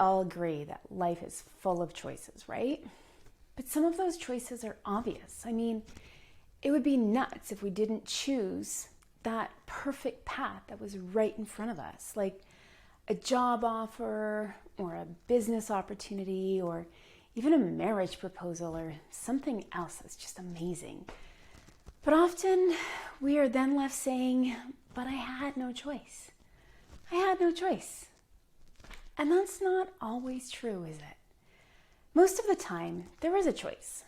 all agree that life is full of choices, right? But some of those choices are obvious. I mean, it would be nuts if we didn't choose that perfect path that was right in front of us, like a job offer or a business opportunity or even a marriage proposal or something else that's just amazing. But often we are then left saying, but I had no choice. I had no choice. And that's not always true, is it? Most of the time, there is a choice.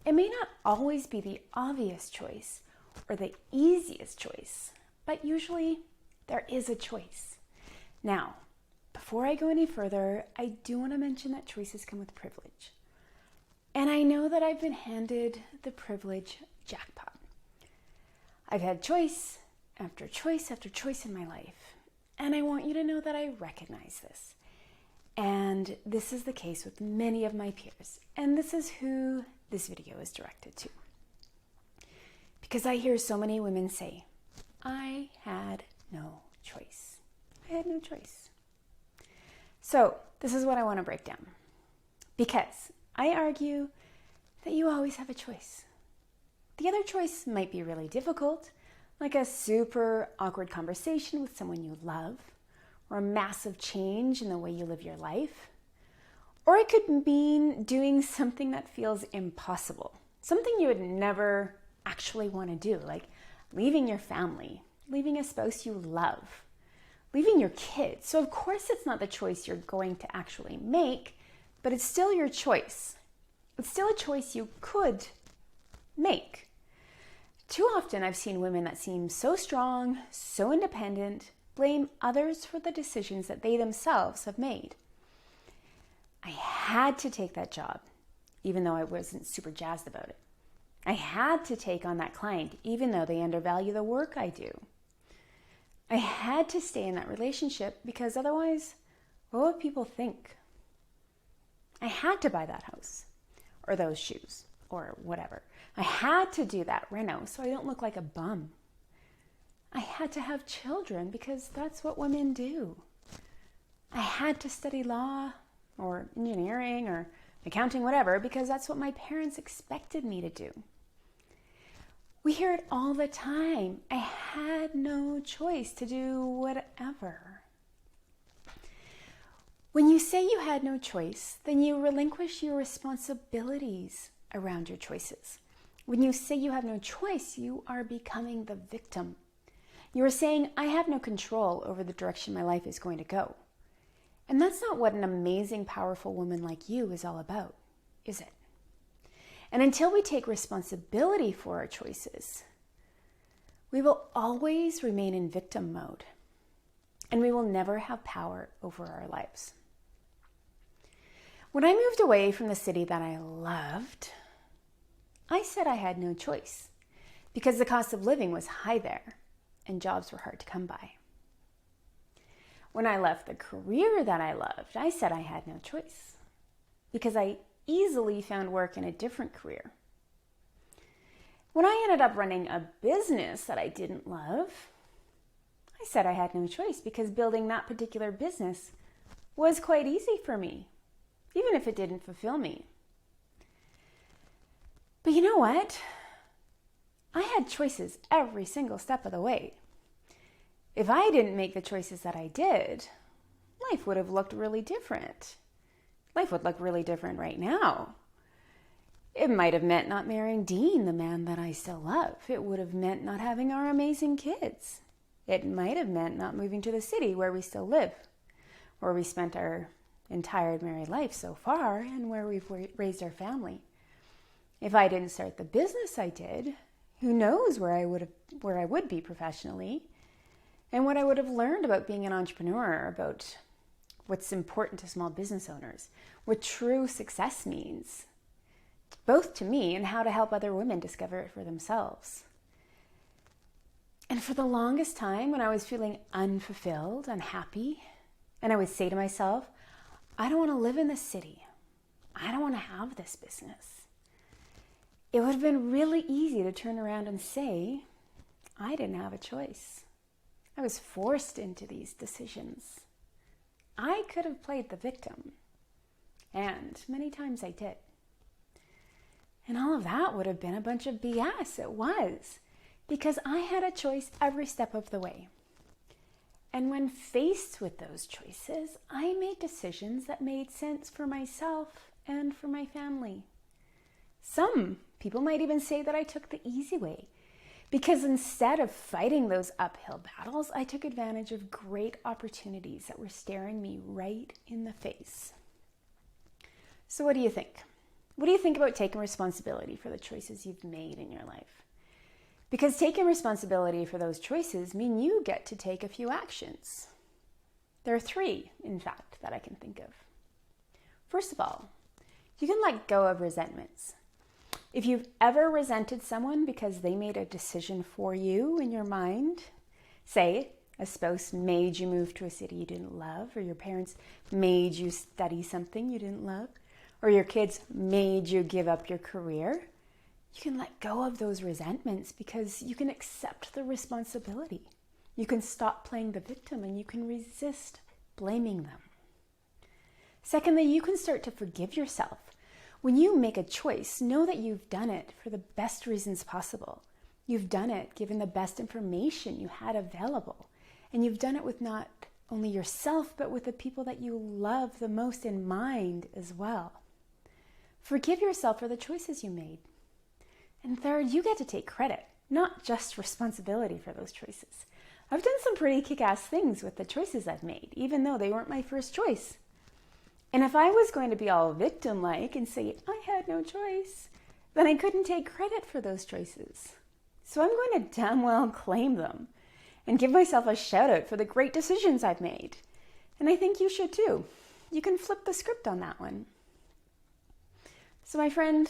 It may not always be the obvious choice or the easiest choice, but usually there is a choice. Now, before I go any further, I do want to mention that choices come with privilege. And I know that I've been handed the privilege jackpot. I've had choice after choice after choice in my life, and I want you to know that I recognize this. And this is the case with many of my peers, and this is who this video is directed to. Because I hear so many women say, I had no choice. I had no choice. So this is what I want to break down. Because I argue that you always have a choice. The other choice might be really difficult, like a super awkward conversation with someone you love, or a massive change in the way you live your life. Or it could mean doing something that feels impossible, something you would never actually want to do, like leaving your family, leaving a spouse you love, leaving your kids. So of course it's not the choice you're going to actually make, but it's still your choice. It's still a choice you could make. Too often I've seen women that seem so strong, so independent, blame others for the decisions that they themselves have made. I had to take that job, even though I wasn't super jazzed about it. I had to take on that client, even though they undervalue the work I do. I had to stay in that relationship because otherwise, what would people think? I had to buy that house or those shoes or whatever. I had to do that reno so I don't look like a bum. I had to have children because that's what women do. I had to study law or engineering or accounting, whatever, because that's what my parents expected me to do. We hear it all the time. I had no choice to do whatever. When you say you had no choice, then you relinquish your responsibilities around your choices. When you say you have no choice, you are becoming the victim. You are saying, I have no control over the direction my life is going to go. And that's not what an amazing, powerful woman like you is all about, is it? And until we take responsibility for our choices, we will always remain in victim mode, and we will never have power over our lives. When I moved away from the city that I loved, I said I had no choice because the cost of living was high there and jobs were hard to come by. When I left the career that I loved, I said I had no choice because I easily found work in a different career. When I ended up running a business that I didn't love, I said I had no choice because building that particular business was quite easy for me, even if it didn't fulfill me. But you know what? I had choices every single step of the way. If I didn't make the choices that I did, life would have looked really different. Life would look really different right now. It might have meant not marrying Dean, the man that I still love. It would have meant not having our amazing kids. It might have meant not moving to the city where we still live, where we spent our entire married life so far, and where we've raised our family. If I didn't start the business I did, who knows where I would be professionally, and what I would have learned about being an entrepreneur, about what's important to small business owners, what true success means, both to me and how to help other women discover it for themselves. And for the longest time, when I was feeling unfulfilled, unhappy, and I would say to myself, I don't want to live in this city. I don't want to have this business. It would have been really easy to turn around and say, I didn't have a choice. I was forced into these decisions. I could have played the victim. And many times I did. And all of that would have been a bunch of BS. It was. Because I had a choice every step of the way. And when faced with those choices, I made decisions that made sense for myself and for my family. Some people might even say that I took the easy way, because instead of fighting those uphill battles, I took advantage of great opportunities that were staring me right in the face. So what do you think? What do you think about taking responsibility for the choices you've made in your life? Because taking responsibility for those choices mean you get to take a few actions. There are 3, in fact, that I can think of. First of all, you can let go of resentments. If you've ever resented someone because they made a decision for you in your mind, say a spouse made you move to a city you didn't love, or your parents made you study something you didn't love, or your kids made you give up your career, you can let go of those resentments because you can accept the responsibility. You can stop playing the victim and you can resist blaming them. Secondly, you can start to forgive yourself. When you make a choice, know that you've done it for the best reasons possible. You've done it given the best information you had available. And you've done it with not only yourself, but with the people that you love the most in mind as well. Forgive yourself for the choices you made. And third, you get to take credit, not just responsibility for those choices. I've done some pretty kick-ass things with the choices I've made, even though they weren't my first choice. And if I was going to be all victim-like and say, I had no choice, then I couldn't take credit for those choices. So I'm going to damn well claim them and give myself a shout out for the great decisions I've made. And I think you should too. You can flip the script on that one. So my friend,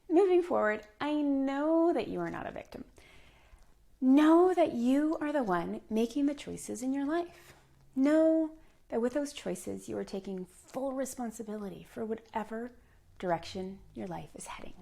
moving forward, I know that you are not a victim. Know that you are the one making the choices in your life. Know that with those choices, you are taking full responsibility for whatever direction your life is heading.